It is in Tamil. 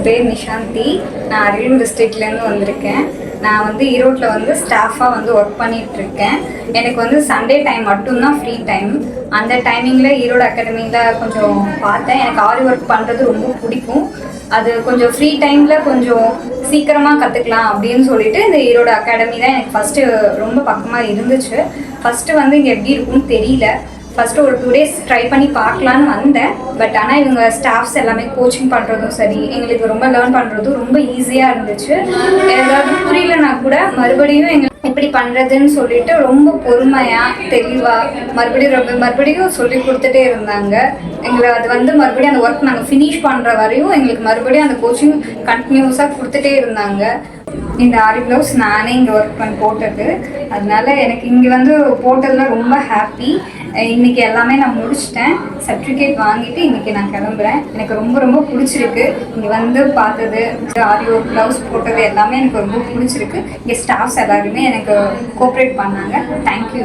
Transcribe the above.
என் பேர் நிஷாந்தி. நான் அரியலூர் டிஸ்ட்ரிக்ட்லேருந்து வந்திருக்கேன். நான் வந்து ஈரோட்டில் வந்து ஸ்டாஃபாக வந்து ஒர்க் பண்ணிகிட்ருக்கேன். எனக்கு வந்து சண்டே டைம் மட்டும்தான் ஃப்ரீ டைம். அந்த டைமிங்கில் ஈரோடு அகாடமியில் கொஞ்சம் பார்த்தேன். எனக்கு ஆரி ஒர்க் பண்ணுறது ரொம்ப பிடிக்கும். அது கொஞ்சம் ஃப்ரீ டைமில் கொஞ்சம் சீக்கிரமாக கற்றுக்கலாம் அப்படின்னு சொல்லிட்டு இந்த ஈரோடு அகாடமி தான் எனக்கு ஃபஸ்ட்டு ரொம்ப பக்கமாக இருந்துச்சு. ஃபஸ்ட்டு வந்து இங்கே எப்படி இருக்கும்னு தெரியல. ஃபஸ்ட்டு ஒரு 2 days ட்ரை பண்ணி பார்க்கலான்னு வந்தேன். பட் ஆனால் இவங்க ஸ்டாஃப்ஸ் எல்லாமே கோச்சிங் பண்ணுறதும் சரி, எங்களுக்கு ரொம்ப லேர்ன் பண்ணுறதும் ரொம்ப ஈஸியாக இருந்துச்சு. ஏதாவது புரியலனா கூட மறுபடியும் எங்களுக்கு எப்படி பண்ணுறதுன்னு சொல்லிட்டு ரொம்ப பொறுமையாக தெளிவாக மறுபடியும் சொல்லி கொடுத்துட்டே இருந்தாங்க. எங்களை அது வந்து மறுபடியும் அந்த ஒர்க் நாங்கள் ஃபினிஷ் பண்ணுற வரையும் எங்களுக்கு மறுபடியும் அந்த கோச்சிங் கண்டினியூஸாக கொடுத்துட்டே இருந்தாங்க. இந்த ஆரி ப்ளவுஸ் நானே இங்கே ஒர்க் பண்ணி போட்டது. அதனால எனக்கு இங்கே வந்து போட்டதில் ரொம்ப ஹாப்பி. இன்றைக்கி எல்லாமே நான் முடிச்சிட்டேன். சர்டிஃபிகேட் வாங்கிட்டு இன்றைக்கி நான் கிளம்புறேன். எனக்கு ரொம்ப ரொம்ப பிடிச்சிருக்கு. இங்கே வந்து பார்த்தது, ஆரி ஒர்க் ப்ளவுஸ் போட்டது எல்லாமே எனக்கு ரொம்ப பிடிச்சிருக்கு. இங்கே ஸ்டாஃப்ஸ் எல்லாருமே எனக்கு கோஆப்ரேட் பண்ணாங்க. தேங்க்யூ.